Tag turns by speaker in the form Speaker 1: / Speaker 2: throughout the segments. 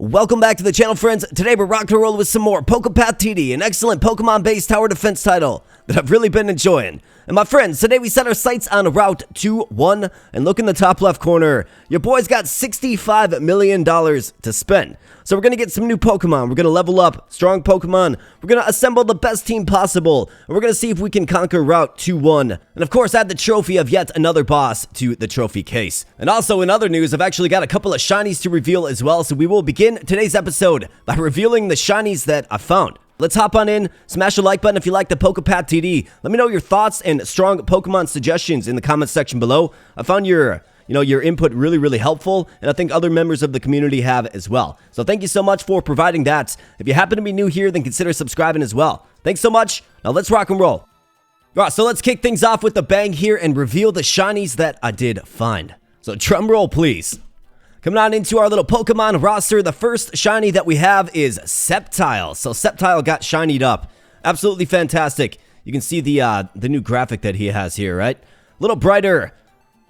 Speaker 1: Welcome back to the channel, friends. Today we're rocking and rolling with some more PokéPath TD, an excellent Pokemon-based tower defense title that I've really been enjoying. And my friends, today we set our sights on Route 2-1, and look in the top left corner. Your boy's got $65 million to spend. So we're going to get some new Pokemon, we're going to level up strong Pokemon, we're going to assemble the best team possible, and we're going to see if we can conquer Route 2-1. And of course, add the trophy of yet another boss to the trophy case. And also in other news, I've actually got a couple of shinies to reveal as well, so we will begin today's episode by revealing the shinies that I found. Let's hop on in, smash the like button if you like the PokéPath TD. Let me know your thoughts and strong Pokemon suggestions in the comments section below. I found your input really helpful, and I think other members of the community have as well. So thank you so much for providing that. If you happen to be new here, then consider subscribing as well. Thanks so much. Now let's rock and roll. All right, so let's kick things off with a bang here and reveal the shinies that I did find. So drum roll, please. Coming on into our little Pokemon roster, the first shiny that we have is Sceptile. So Sceptile got shinied up. Absolutely fantastic. You can see the new graphic that he has here, right? A little brighter,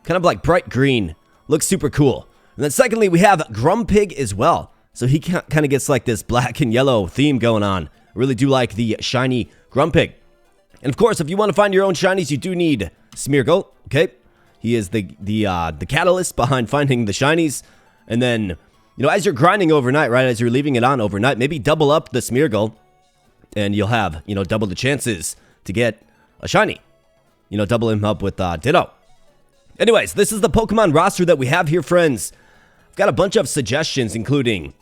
Speaker 1: kind of like bright green. Looks super cool. And then secondly, we have Grumpig as well. So he kind of gets like this black and yellow theme going on. I really do like the shiny Grumpig. And of course, if you want to find your own shinies, you do need Smeargle, okay? He is the catalyst behind finding the shinies. And then, as you're grinding overnight, right, as you're leaving it on overnight, maybe double up the Smeargle, and you'll have, double the chances to get a shiny. Double him up with Ditto. Anyways, this is the Pokemon roster that we have here, friends. I've got a bunch of suggestions, including,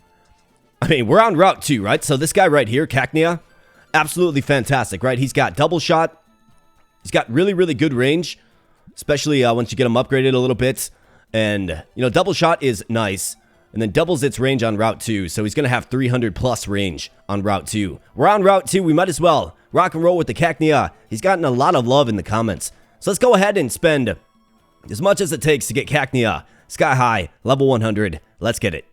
Speaker 1: we're on Route 2, right? So this guy right here, Cacnea, absolutely fantastic, right? He's got double shot. He's got really good range, especially once you get him upgraded a little bit. And, double shot is nice, and then doubles its range on Route 2, so he's going to have 300 plus range on Route 2. We're on Route 2, we might as well rock and roll with the Cacnea. He's gotten a lot of love in the comments. So let's go ahead and spend as much as it takes to get Cacnea sky high, level 100. Let's get it.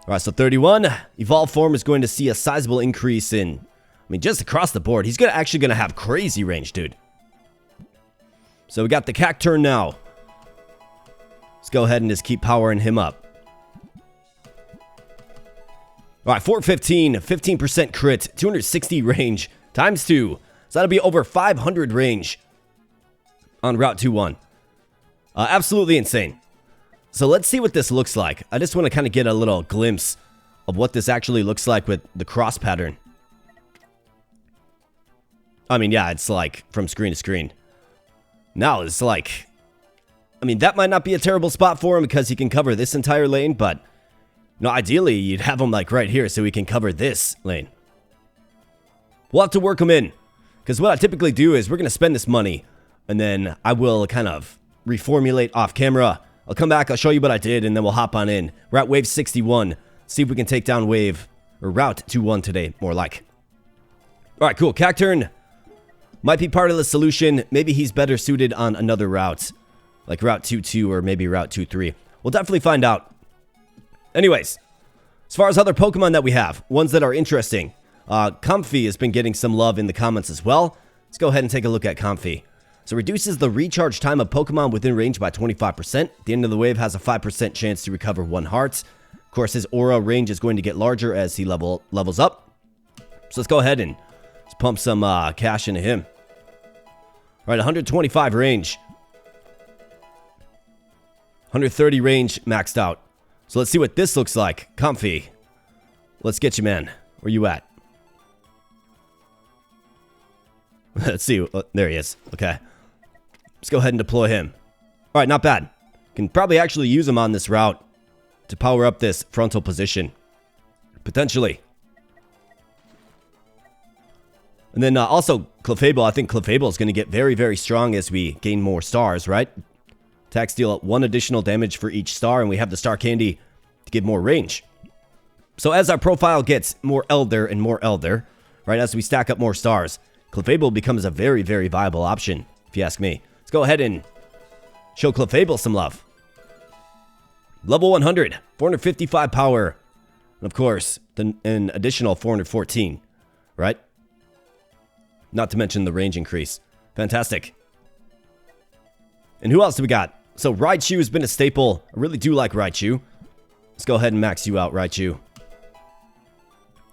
Speaker 1: Alright, so 31. Evolved form is going to see a sizable increase in, just across the board. He's actually going to have crazy range, dude. So we got the Cacturn now. Let's go ahead and just keep powering him up. Alright, 415, 15% crit, 260 range, times 2. So that'll be over 500 range on Route 2-1. Absolutely insane. So let's see what this looks like. I just want to kind of get a little glimpse of what this actually looks like with the cross pattern. Yeah, it's like from screen to screen. Now it's like, that might not be a terrible spot for him because he can cover this entire lane, but ideally you'd have him like right here so he can cover this lane. We'll have to work him in, because what I typically do is we're going to spend this money, and then I will kind of reformulate off camera. I'll come back, I'll show you what I did, and then we'll hop on in. We're at wave 61. See if we can take down Route 2-1 today, more like. Alright, cool. Cacturn might be part of the solution. Maybe he's better suited on another route, like Route 2-2 or maybe Route 2-3. We'll definitely find out. Anyways, as far as other Pokemon that we have, ones that are interesting, Comfey has been getting some love in the comments as well. Let's go ahead and take a look at Comfey. So reduces the recharge time of Pokemon within range by 25%. At the end of the wave has a 5% chance to recover 1 heart. Of course, his aura range is going to get larger as he levels up. So let's go ahead and let's pump some cash into him. All right, 125 range. 130 range maxed out. So let's see what this looks like. Comfey. Let's get you, man. Where you at? Let's see. Oh, there he is. Okay. Let's go ahead and deploy him. All right, not bad. Can probably actually use him on this route to power up this frontal position. Potentially. And then also Clefable. I think Clefable is going to get very strong as we gain more stars, right? Attacks deal 1 additional damage for each star, and we have the star candy to give more range. So as our profile gets more elder and more elder, right, as we stack up more stars, Clefable becomes a very viable option, if you ask me. Let's go ahead and show Clefable some love. Level 100, 455 power, and of course, an additional 414, right? Not to mention the range increase. Fantastic. And who else do we got? So Raichu has been a staple. I really do like Raichu. Let's go ahead and max you out, Raichu.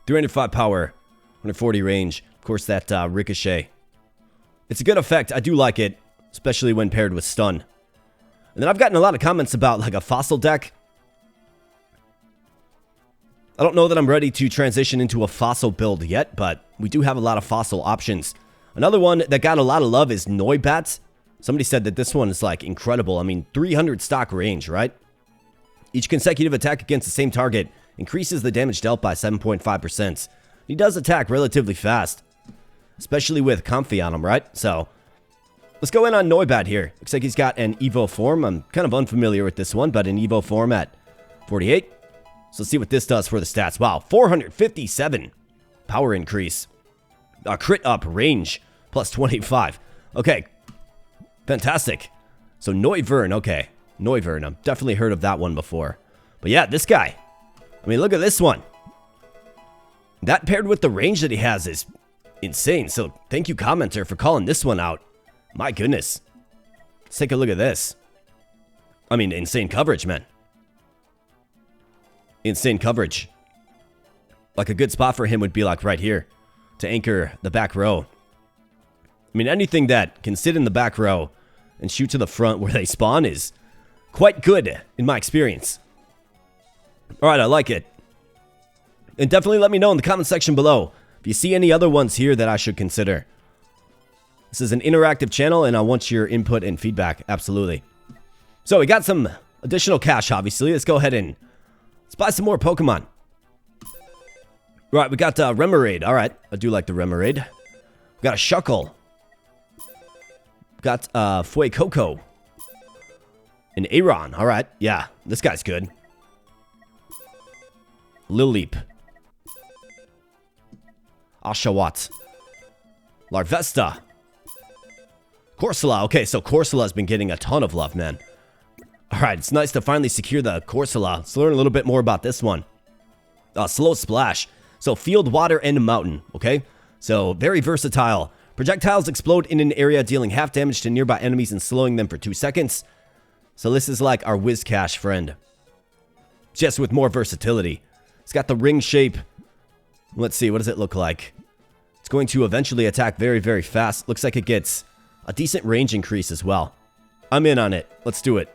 Speaker 1: 305 power, 140 range. Of course, that Ricochet. It's a good effect. I do like it, especially when paired with Stun. And then I've gotten a lot of comments about like a fossil deck. I don't know that I'm ready to transition into a fossil build yet, but we do have a lot of fossil options. Another one that got a lot of love is Noibat. Somebody said that this one is like incredible. I mean, 300 stock range, right? Each consecutive attack against the same target increases the damage dealt by 7.5%. He does attack relatively fast, especially with Comfy on him, right? So, let's go in on Noibat here. Looks like he's got an Evo form. I'm kind of unfamiliar with this one, but an Evo form at 48. So let's see what this does for the stats. Wow, 457 power increase. Crit up range plus 25. Okay, fantastic. So Noivern, okay. Noivern, I've definitely heard of that one before. But yeah, this guy. I mean, look at this one. That paired with the range that he has is insane. So thank you, commenter, for calling this one out. My goodness. Let's take a look at this. I mean, insane coverage, man. Insane coverage. Like a good spot for him would be like right here to anchor the back row. I mean, anything that can sit in the back row and shoot to the front where they spawn is quite good in my experience. All right, I like it. And definitely let me know in the comment section below if you see any other ones here that I should consider. This is an interactive channel and I want your input and feedback, absolutely. So we got some additional cash, obviously. Let's go ahead and let's buy some more Pokemon. Right, we got Remoraid. All right, I do like the Remoraid. We got a Shuckle. Got Fuecoco. An Aron. All right, yeah, this guy's good. Lilleep. Oshawott. Larvesta. Corsola. Okay, so Corsola's been getting a ton of love, man. All right, it's nice to finally secure the Corsola. Let's learn a little bit more about this one. Slow Splash. So field, water, and mountain, okay? So very versatile. Projectiles explode in an area, dealing half damage to nearby enemies and slowing them for 2 seconds. So this is like our Whiscash friend, just with more versatility. It's got the ring shape. Let's see, what does it look like? It's going to eventually attack very, very fast. Looks like it gets a decent range increase as well. I'm in on it. Let's do it.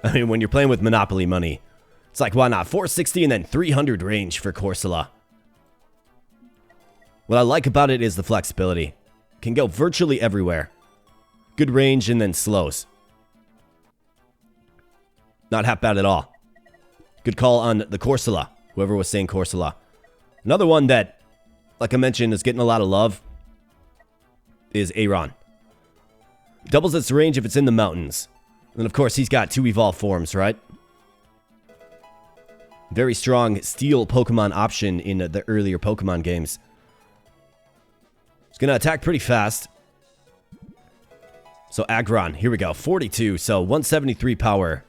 Speaker 1: I mean, when you're playing with Monopoly money, it's like, why not? 460 and then 300 range for Corsola. What I like about it is the flexibility. Can go virtually everywhere. Good range and then slows. Not half bad at all. Good call on the Corsola, whoever was saying Corsola. Another one that, like I mentioned, is getting a lot of love is Aron. Doubles its range if it's in the mountains. And of course, he's got 2 evolved forms, right? Very strong steel Pokemon option in the earlier Pokemon games. It's going to attack pretty fast. So Aggron, here we go. 42, so 173 power.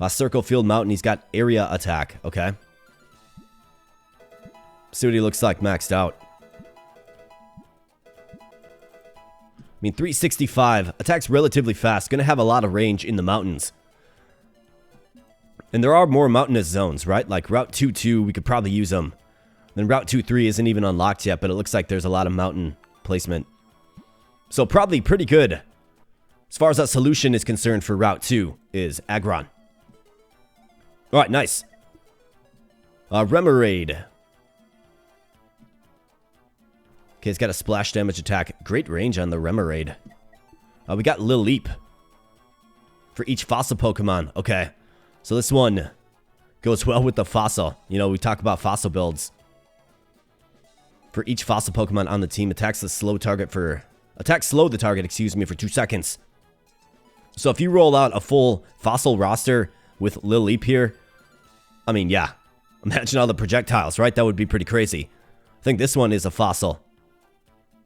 Speaker 1: Circle, Field, Mountain, he's got area attack, okay? See what he looks like maxed out. I mean, 365. Attacks relatively fast. Going to have a lot of range in the mountains. And there are more mountainous zones, right? Like Route 2-2, we could probably use them. Then Route 2-3 isn't even unlocked yet, but it looks like there's a lot of mountain placement. So probably pretty good. As far as that solution is concerned for Route 2 is Aggron. All right, nice. Remoraid. Okay, it's got a splash damage attack. Great range on the Remoraid. We got Lilleep for each fossil Pokemon. Okay, so this one goes well with the fossil. You know, we talk about fossil builds. For each fossil Pokemon on the team, attacks the target for 2 seconds. So if you roll out a full fossil roster with Lilleep here, I mean, yeah. Imagine all the projectiles, right? That would be pretty crazy. I think this one is a fossil.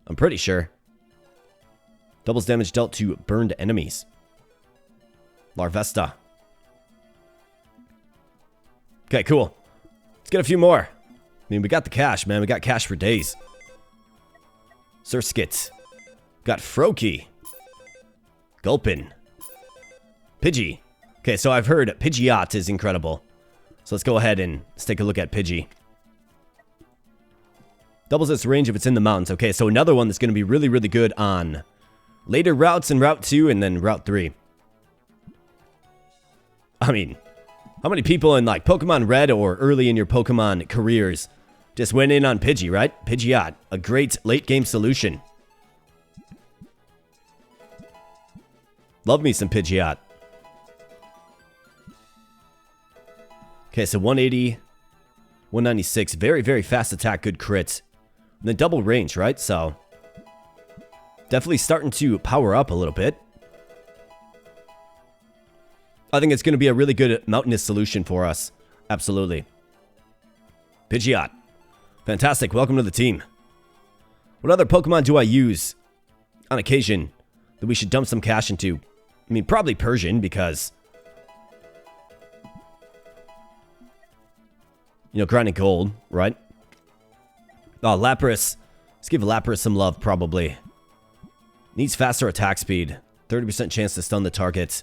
Speaker 1: I'm pretty sure. Doubles damage dealt to burned enemies. Larvesta. Okay, cool. Let's get a few more. I mean, we got the cash, man. We got cash for days. Surskit. Got Froakie. Gulpin. Pidgey. Okay, so I've heard Pidgeot is incredible. So let's go ahead and let's take a look at Pidgey. Doubles its range if it's in the mountains. Okay, so another one that's going to be really, really good on later routes in Route 2 and then Route 3. I mean, how many people in like Pokemon Red or early in your Pokemon careers just went in on Pidgey, right? Pidgeot, a great late game solution. Love me some Pidgeot. Okay, so 180, 196. Very, very fast attack, good crit. And then double range, right? So definitely starting to power up a little bit. I think it's going to be a really good mountainous solution for us. Absolutely. Pidgeot. Fantastic. Welcome to the team. What other Pokemon do I use on occasion that we should dump some cash into? I mean, probably Persian because, you know, grinding gold, right? Oh, Lapras. Let's give Lapras some love, probably. Needs faster attack speed. 30% chance to stun the target.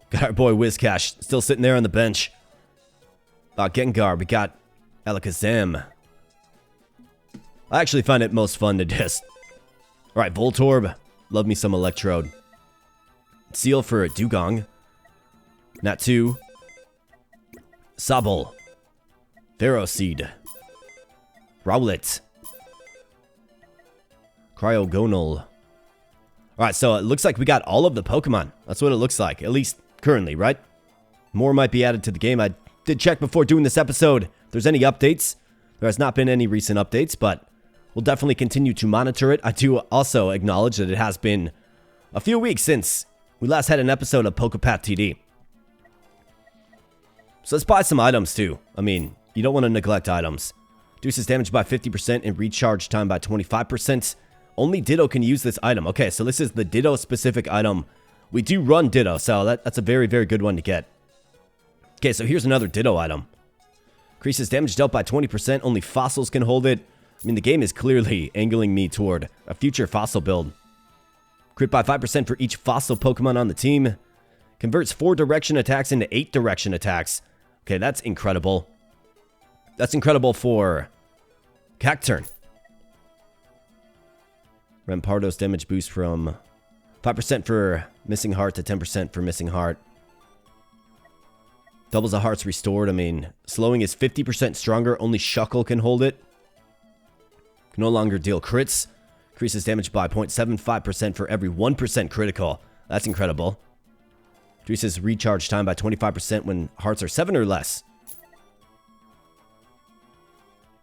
Speaker 1: Got our boy Whiscash still sitting there on the bench. Gengar. We got Alakazam. I actually find it most fun to just... Alright, Voltorb. Love me some Electrode. Seal for Dugong. Natu. Sobble. Ferroseed. Rowlet. Cryogonal. Alright, so it looks like we got all of the Pokemon. That's what it looks like, at least currently, right? More might be added to the game. I did check before doing this episode if there's any updates. There has not been any recent updates, but we'll definitely continue to monitor it. I do also acknowledge that it has been a few weeks since we last had an episode of PokéPath TD. So let's buy some items too. I mean, you don't want to neglect items. Reduces damage by 50% and recharge time by 25%. Only Ditto can use this item. Okay, so this is the Ditto specific item. We do run Ditto, so that's a very, very good one to get. Okay, so here's another Ditto item. Increases damage dealt by 20%. Only fossils can hold it. I mean, the game is clearly angling me toward a future fossil build. Crit by 5% for each fossil Pokemon on the team. Converts 4 direction attacks into 8 direction attacks. Okay, that's incredible. That's incredible for Cacturn. Rampardos damage boost from 5% for Missing Heart to 10% for Missing Heart. Doubles the hearts restored. I mean, slowing is 50% stronger. Only Shuckle can hold it. Can no longer deal crits. Increases damage by 0.75% for every 1% critical. That's incredible. Decreases recharge time by 25% when hearts are 7 or less.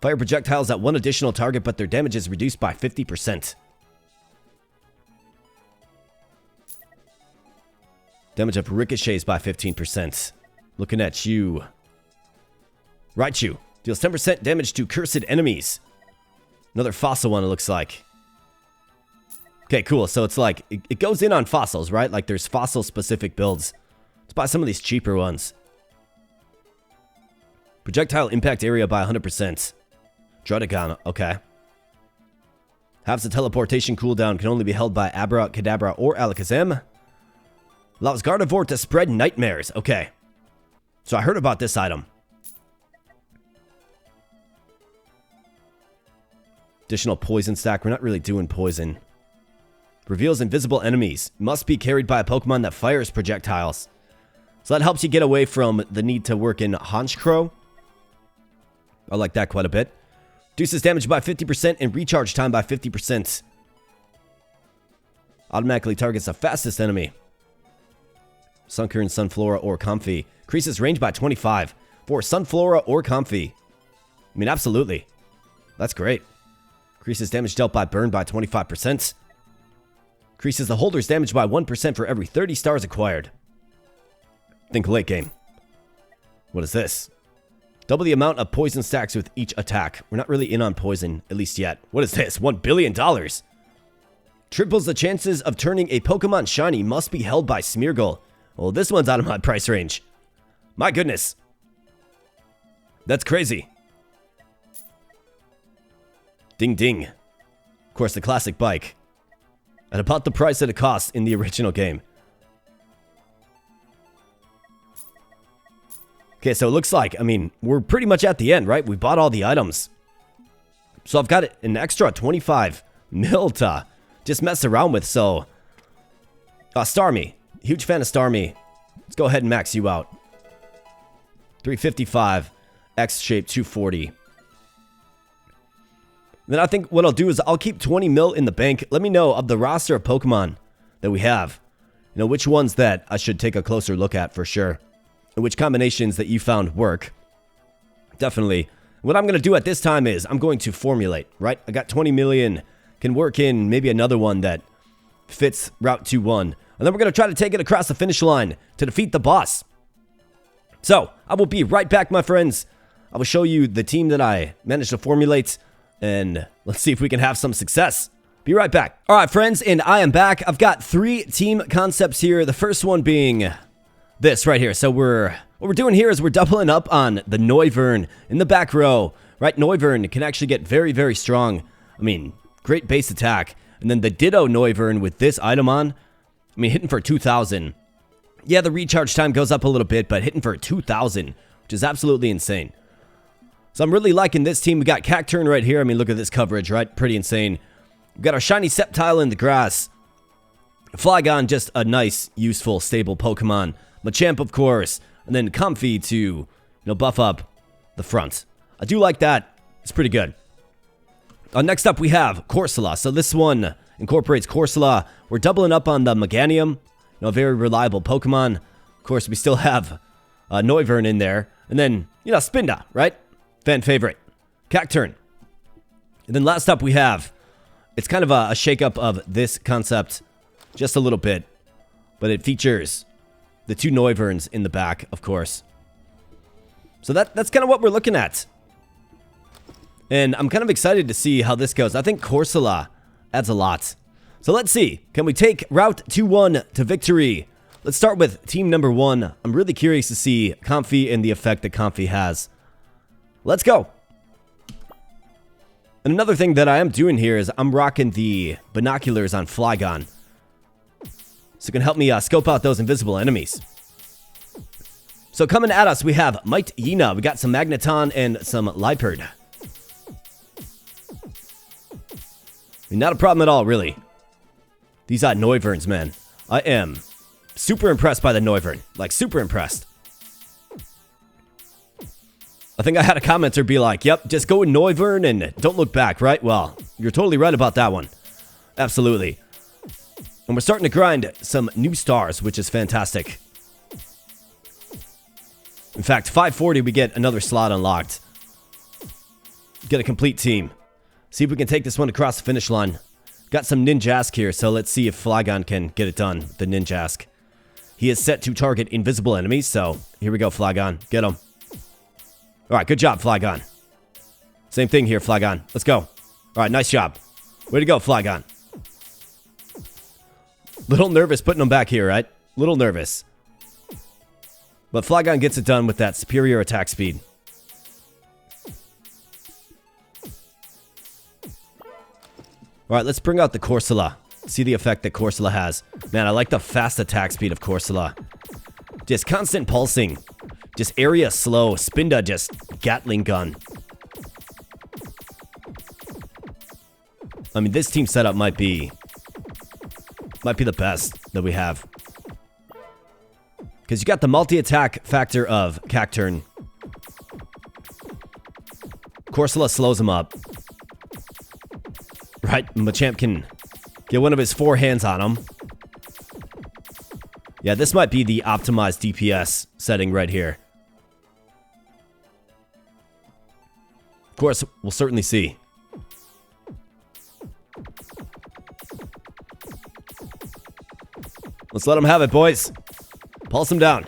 Speaker 1: Fire projectiles at one additional target, but their damage is reduced by 50%. Damage of ricochets by 15%. Looking at you. Raichu. Deals 10% damage to cursed enemies. Another fossil one, it looks like. Okay, cool. So it's like, it goes in on fossils, right? Like there's fossil-specific builds. Let's buy some of these cheaper ones. Projectile impact area by 100%. Druddigon, okay. Halves the teleportation cooldown, can only be held by Abra, Kadabra, or Alakazam. Allows Gardevoir to spread nightmares. Okay. So I heard about this item. Additional poison stack. We're not really doing poison. Reveals invisible enemies. Must be carried by a Pokemon that fires projectiles. So that helps you get away from the need to work in Honchkrow. I like that quite a bit. Reduces damage by 50% and recharge time by 50%. Automatically targets the fastest enemy. Sunkern, Sunflora, or Comfey. Increases range by 25 for Sunflora or Comfey. I mean, absolutely. That's great. Increases damage dealt by burn by 25%. Increases the holder's damage by 1% for every 30 stars acquired. Think late game. What is this? Double the amount of poison stacks with each attack. We're not really in on poison, at least yet. What is this? $1 billion. Triples the chances of turning a Pokemon shiny. Must be held by Smeargle. Well, this one's out of my price range. My goodness. That's crazy. Ding ding. Of course, the classic bike. At about the price that it cost in the original game. Okay, so it looks like, I mean, we're pretty much at the end, right? We bought all the items. So I've got an extra 25 mil to just mess around with, so... Starmie. Huge fan of Starmie. Let's go ahead and max you out. 355. X-shape 240. Then I think what I'll do is I'll keep 20 mil in the bank. Let me know of the roster of Pokemon that we have. You know, which ones that I should take a closer look at for sure. And which combinations that you found work. Definitely. What I'm going to do at this time is I'm going to formulate, right? I got 20 million. Can work in maybe another one that fits Route 2-1. And then we're going to try to take it across the finish line to defeat the boss. So, I will be right back, my friends. I will show you the team that I managed to formulate. And let's see if we can have some success. Be right back. All right, friends, and I am back. I've got 3 team concepts here. The first one being... this right here. So what we're doing here is we're doubling up on the Noivern in the back row, right? Noivern can actually get very, very strong. I mean, great base attack. And then the Ditto Noivern with this item on, I mean, hitting for 2,000. Yeah, the recharge time goes up a little bit, but hitting for 2,000, which is absolutely insane. So I'm really liking this team. We got Cacturn right here. I mean, look at this coverage, right? Pretty insane. We got our shiny Sceptile in the grass. Flygon, just a nice, useful, stable Pokemon. Machamp, of course, and then Comfy to, you know, buff up the front. I do like that. It's pretty good. Next up, we have Corsola. So this one incorporates Corsola. We're doubling up on the Meganium, you know, a very reliable Pokemon. Of course, we still have Noivern in there. And then, you know, Spinda, right? Fan favorite. Cacturn. And then last up, we have, it's kind of a shake-up of this concept just a little bit, but it features... the 2 Noiverns in the back, of course. So that's kind of what we're looking at. And I'm kind of excited to see how this goes. I think Corsola adds a lot. So let's see. Can we take Route 2-1 to victory? Let's start with team number 1. I'm really curious to see Comfy and the effect that Comfy has. Let's go. And another thing that I am doing here is I'm rocking the binoculars on Flygon. So it can help me scope out those invisible enemies. So coming at us, we have Might Yina. We got some Magneton and some Liepard. Not a problem at all, really. These Noiverns, man. I am super impressed by the Noivern. Like, super impressed. I think I had a commenter be like, yep, just go with Noivern and don't look back, right? Well, you're totally right about that one. Absolutely. And we're starting to grind some new stars, which is fantastic. In fact, 540, we get another slot unlocked. Get a complete team. See if we can take this one across the finish line. Got some Ninjask here, so let's see if Flygon can get it done, the Ninjask. He is set to target invisible enemies, so here we go, Flygon. Get him. Alright, good job, Flygon. Same thing here, Flygon. Let's go. Alright, nice job. Way to go, Flygon. Little nervous putting them back here, right? Little nervous. But Flygon gets it done with that superior attack speed. Alright, let's bring out the Corsola. See the effect that Corsola has. Man, I like the fast attack speed of Corsola. Just constant pulsing. Just area slow. Spinda just Gatling gun. I mean, this team setup might be the best that we have. Because you got the multi-attack factor of Cacturn. Corsola slows him up. Right, Machamp can get one of his 4 hands on him. Yeah, this might be the optimized DPS setting right here. Of course, we'll certainly see. Let's let him have it, boys. Pulse him down.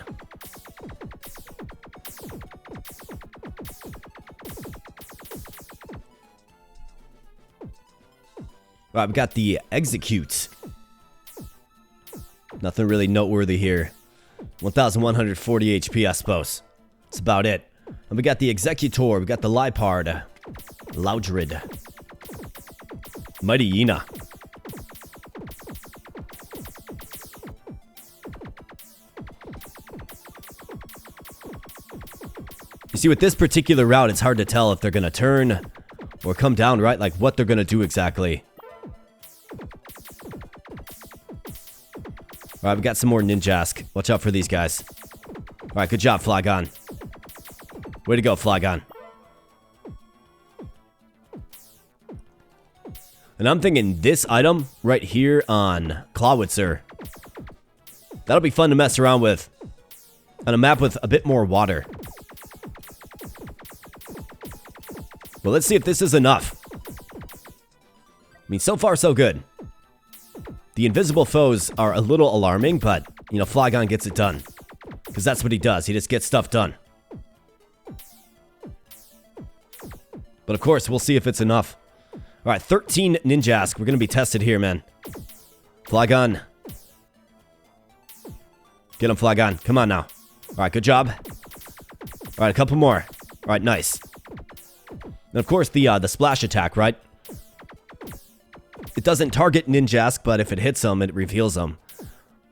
Speaker 1: Alright, we got the Execute. Nothing really noteworthy here. 1,140 HP, I suppose. That's about it. And we got the Executor. We got the Liepard. Loudred. Mighty Yina. You see, with this particular route, it's hard to tell if they're going to turn or come down, right? Like, what they're going to do exactly. All right, we got some more Ninjask. Watch out for these guys. All right, good job, Flygon. Way to go, Flygon. And I'm thinking this item right here on Clawitzer, that'll be fun to mess around with on a map with a bit more water. Well, let's see if this is enough. I mean, so far, so good. The invisible foes are a little alarming, but, you know, Flygon gets it done. Because that's what he does. He just gets stuff done. But, of course, we'll see if it's enough. All right, 13 Ninjask. We're going to be tested here, man. Flygon. Get him, Flygon. Come on now. All right, good job. All right, a couple more. All right, nice. And of course, the splash attack, right? It doesn't target Ninjask, but if it hits them, it reveals them.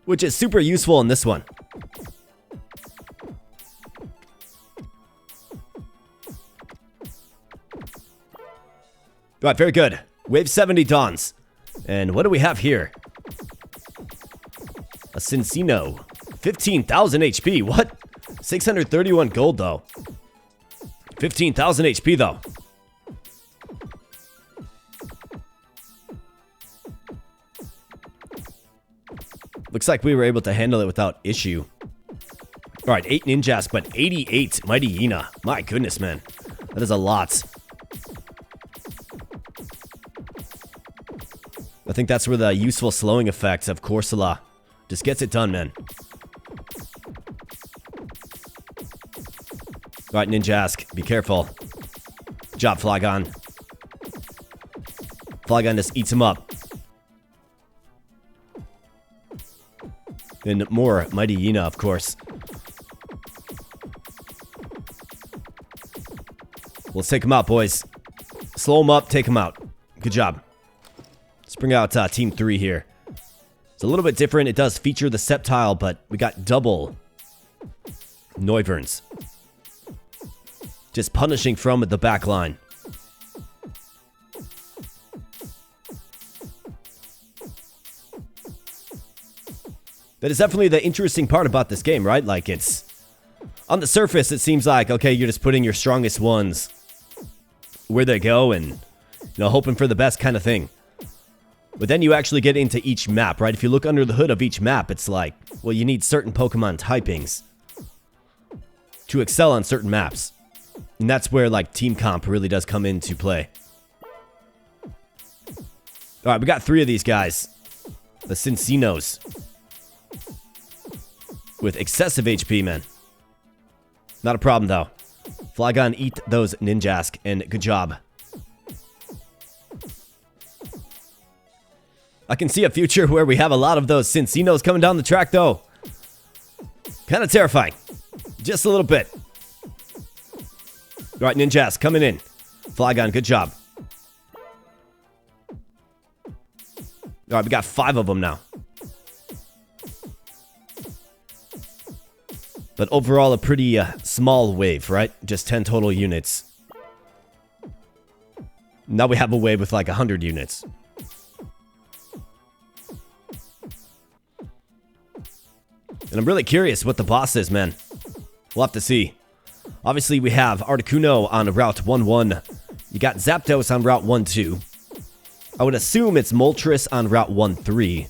Speaker 1: Which is super useful in this one. All right, very good. Wave 70 dawns. And what do we have here? A Cincino. 15,000 HP. What? 631 gold, though. 15,000 HP, though. Looks like we were able to handle it without issue. All right, 8 Ninjask, but 88 Mighty Yina. My goodness, man. That is a lot. I think that's where the useful slowing effect of Corsola just gets it done, man. All right, Ninjask, be careful. Good job, Flygon. Flygon just eats him up. And more Mighty Yina, of course. Let's take him out, boys. Slow him up, take him out. Good job. Let's bring out Team 3 here. It's a little bit different. It does feature the Sceptile, but we got double Noivern. Just punishing from the back line. That is definitely the interesting part about this game, right? Like, it's... on the surface, it seems like, okay, you're just putting your strongest ones where they go and, you know, hoping for the best kind of thing. But then you actually get into each map, right? If you look under the hood of each map, it's like, well, you need certain Pokemon typings to excel on certain maps. And that's where, like, team comp really does come into play. Alright, we got 3 of these guys. The Cincinos. With excessive HP, man. Not a problem, though. Flygon, eat those Ninjask, and good job. I can see a future where we have a lot of those Cincinos coming down the track, though. Kind of terrifying. Just a little bit. All right, Ninjask, coming in. Flygon, good job. All right, we got 5 of them now. But overall, a pretty small wave, right? Just 10 total units. Now we have a wave with like 100 units. And I'm really curious what the boss is, man. We'll have to see. Obviously, we have Articuno on Route 1-1. You got Zapdos on Route 1-2. I would assume it's Moltres on Route 1-3.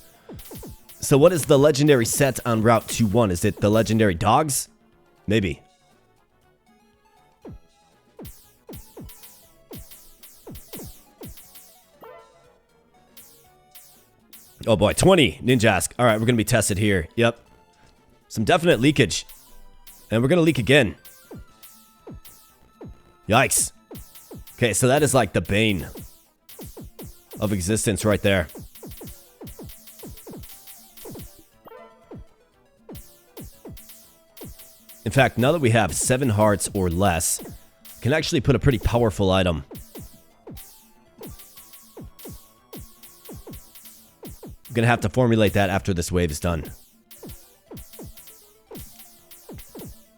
Speaker 1: So what is the legendary set on Route 2-1? Is it the legendary dogs? Maybe. Oh boy, 20 Ninjask. All right, we're going to be tested here. Yep. Some definite leakage. And we're going to leak again. Yikes. Okay, so that is like the bane of existence right there. In fact, now that we have 7 hearts or less, can actually put a pretty powerful item. I'm going to have to formulate that after this wave is done.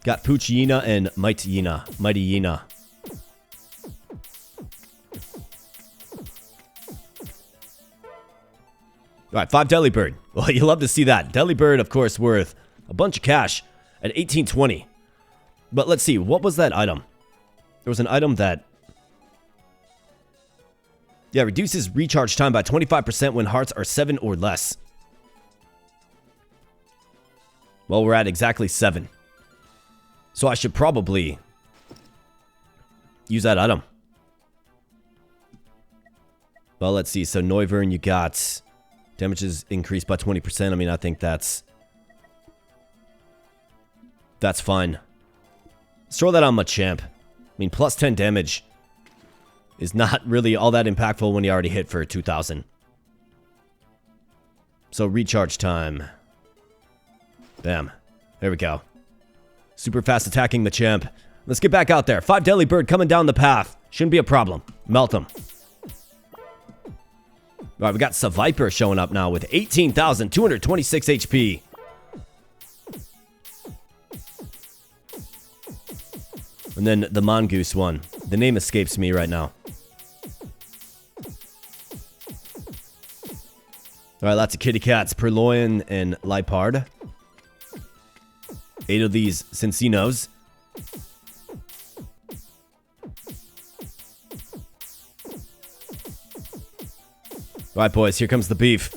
Speaker 1: Got Poochyena and Mightyena. Alright, 5 Delibird. Well, you love to see that. Delibird, of course, worth a bunch of cash at 1820. But let's see, what was that item? There was an item that... yeah, reduces recharge time by 25% when hearts are 7 or less. Well, we're at exactly 7. So I should probably use that item. Well, let's see. So Noivern, you got... damage is increased by 20%. I mean, I think that's fine. Let's throw that on Machamp. I mean, plus 10 damage is not really all that impactful when you already hit for 2,000. So recharge time. Bam. There we go. Super fast attacking Machamp. Let's get back out there. 5 Delibird coming down the path. Shouldn't be a problem. Melt them. Alright, we got Seviper showing up now with 18,226 HP. And then the Mongoose one. The name escapes me right now. Alright, lots of kitty cats. Purloin and Lipard. 8 of these Cincinnos. Alright, boys, here comes the beef.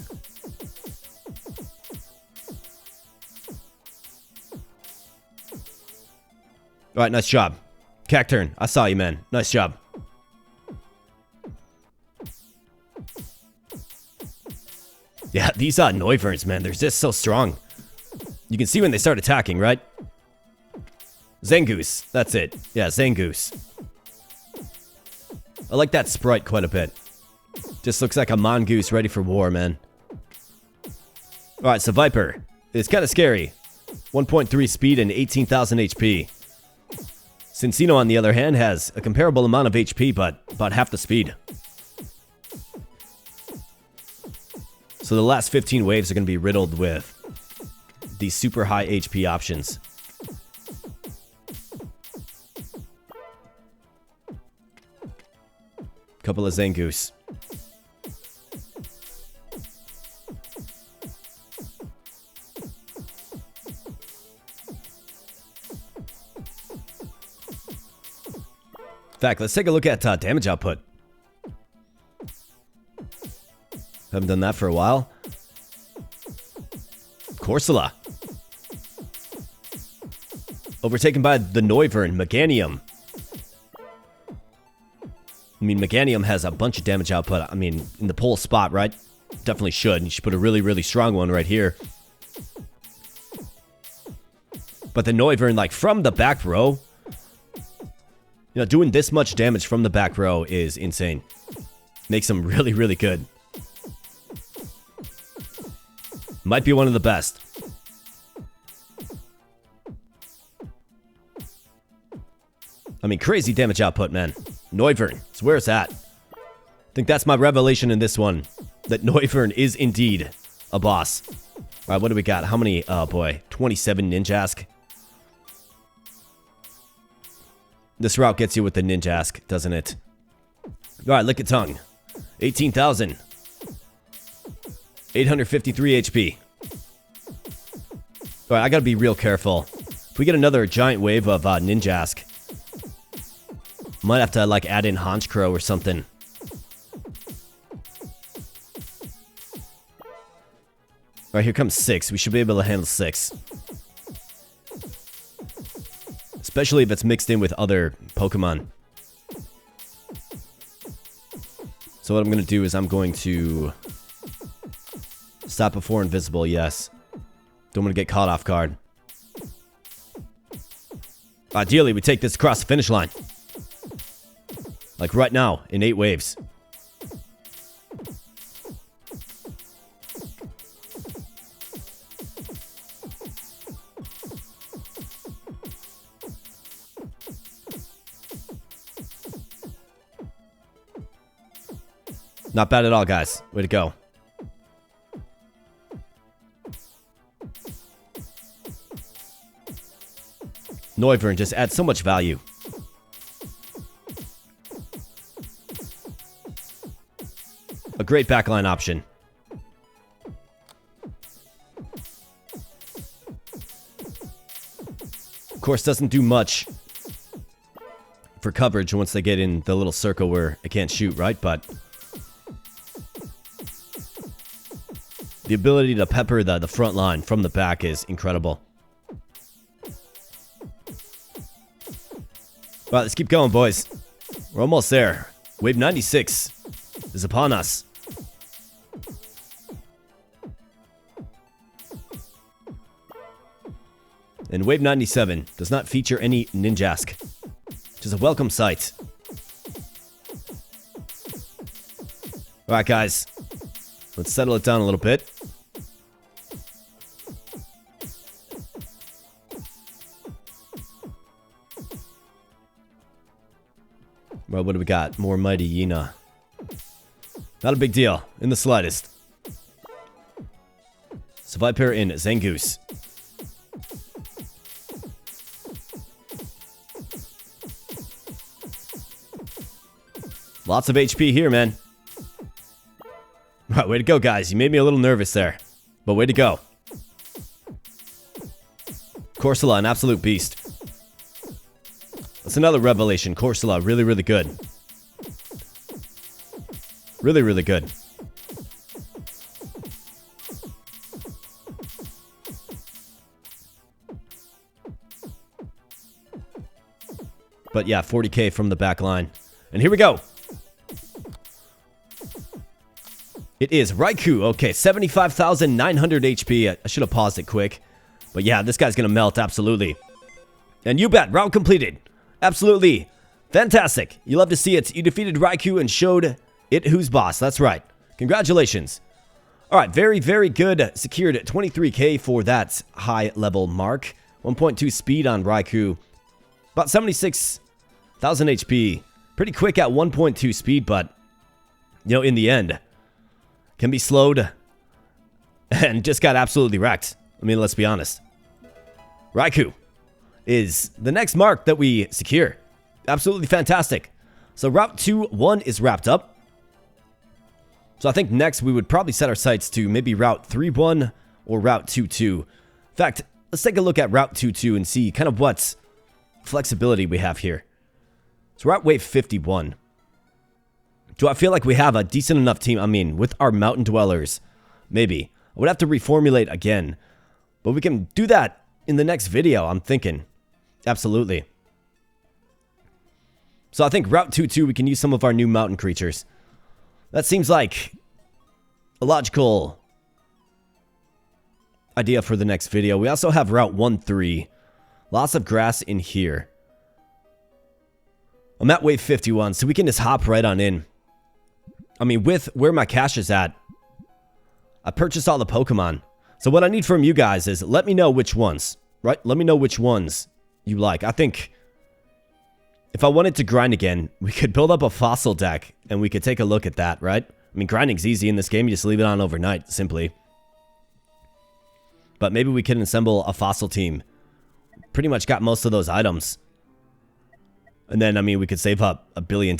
Speaker 1: Alright, nice job. Cacturn, I saw you, man. Nice job. Yeah, these Noiverns, man, they're just so strong. You can see when they start attacking, right? Zangoose, that's it. Yeah, Zangoose. I like that sprite quite a bit. Just looks like a mongoose ready for war, man. Alright, so Viper. It's kind of scary. 1.3 speed and 18,000 HP. Cinccino, on the other hand, has a comparable amount of HP, but about half the speed. So the last 15 waves are going to be riddled with these super high HP options. Couple of Zangoose. In fact, let's take a look at damage output. Haven't done that for a while. Corsola. Overtaken by the Noivern, Meganium. I mean, Meganium has a bunch of damage output. I mean, in the pole spot, right? Definitely should. You should put a really, really strong one right here. But the Noivern, like, from the back row... you know, doing this much damage from the back row is insane. Makes them really, really good. Might be one of the best. I mean, crazy damage output, man. Noivern, it's where it's at. I think that's my revelation in this one. That Noivern is indeed a boss. Alright, what do we got? How many? Oh boy, 27 Ninjask. This route gets you with the Ninjask, doesn't it? Alright, Lick a Tongue. 18,000. 853 HP. Alright, I gotta be real careful. If we get another giant wave of Ninjask, might have to, like, add in Honchkrow or something. Alright, here comes 6. We should be able to handle 6. Especially if it's mixed in with other Pokemon. So what I'm going to do is I'm going to stop before invisible, yes. Don't want to get caught off guard. Ideally, we take this across the finish line. Like right now, in 8 waves. Not bad at all, guys. Way to go. Noivern just adds so much value. A great backline option. Of course, doesn't do much for coverage once they get in the little circle where it can't shoot, right? But the ability to pepper the front line from the back is incredible. All right, let's keep going, boys. We're almost there. Wave 96 is upon us. And Wave 97 does not feature any Ninjask, which is a welcome sight. Alright, guys. Let's settle it down a little bit. Well, what do we got? More Mighty Yina. Not a big deal, in the slightest. So Viper in Zangoose. Lots of HP here, man. Alright, way to go, guys. You made me a little nervous there. But way to go. Corsola, an absolute beast. That's another revelation. Corsola, really, really good. Really, really good. But yeah, 40k from the back line. And here we go. It is Raikou. Okay, 75,900 HP. I should have paused it quick. But yeah, this guy's going to melt, absolutely. And you bet, round completed. Absolutely. Fantastic. You love to see it. You defeated Raikou and showed it who's boss. That's right. Congratulations. All right, very, very good. Secured 23k for that high level mark. 1.2 speed on Raikou. About 76,000 HP. Pretty quick at 1.2 speed, but, you know, in the end, can be slowed and just got absolutely wrecked. I mean, let's be honest. Raikou is the next mark that we secure. Absolutely fantastic. So Route 2-1 is wrapped up. So I think next we would probably set our sights to maybe Route 3-1 or Route 2-2. In fact, let's take a look at Route 2-2 and see kind of what flexibility we have here. So we're at Wave 51. Do I feel like we have a decent enough team? I mean, with our Mountain Dwellers, maybe. I would have to reformulate again. But we can do that in the next video, I'm thinking. Absolutely. So I think Route 2-2, we can use some of our new mountain creatures. That seems like a logical idea for the next video. We also have Route 1-3. Lots of grass in here. I'm at Wave 51, so we can just hop right on in. I mean, with where my cash is at, I purchased all the Pokemon. So what I need from you guys is let me know which ones, right? Let me know which ones you like. I think if I wanted to grind again, we could build up a fossil deck and we could take a look at that, right? I mean, grinding's easy in this game. You just leave it on overnight, simply. But maybe we can assemble a fossil team. Pretty much got most of those items. And then, I mean, we could save up $1 billion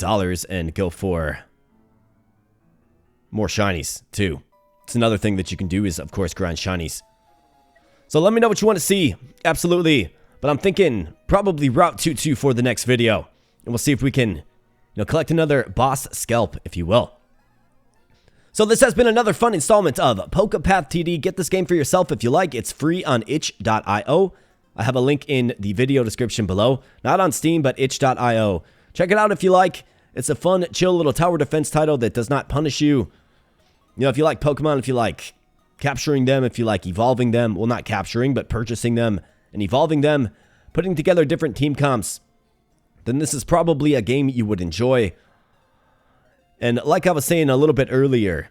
Speaker 1: and go for more shinies, too. It's another thing that you can do is, of course, grind shinies. So let me know what you want to see. Absolutely. But I'm thinking probably Route 2-2 for the next video. And we'll see if we can, collect another boss scalp, if you will. So this has been another fun installment of PokéPath TD. Get this game for yourself if you like. It's free on itch.io. I have a link in the video description below. Not on Steam, but itch.io. Check it out if you like. It's a fun, chill little tower defense title that does not punish you. If you like Pokemon, if you like capturing them, if you like evolving them, well, not capturing, but purchasing them and evolving them, putting together different team comps, then this is probably a game you would enjoy. And like I was saying a little bit earlier,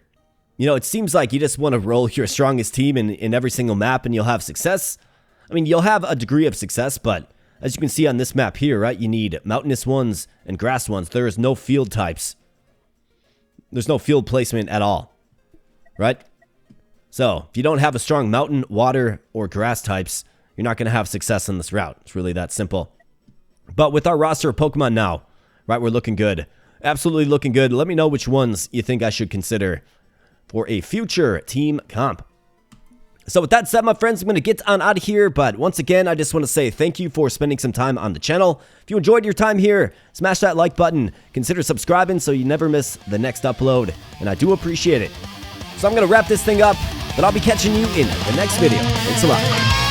Speaker 1: it seems like you just want to roll your strongest team in every single map and you'll have success. I mean, you'll have a degree of success, but as you can see on this map here, right, you need mountainous ones and grass ones. There is no field types. There's no field placement at all. Right? So, if you don't have a strong mountain, water, or grass types, you're not going to have success in this route. It's really that simple. But with our roster of Pokemon now, right, we're looking good. Absolutely looking good. Let me know which ones you think I should consider for a future team comp. So with that said, my friends, I'm going to get on out of here. But once again, I just want to say thank you for spending some time on the channel. If you enjoyed your time here, smash that like button. Consider subscribing so you never miss the next upload. And I do appreciate it. So I'm going to wrap this thing up, but I'll be catching you in the next video. Thanks a lot.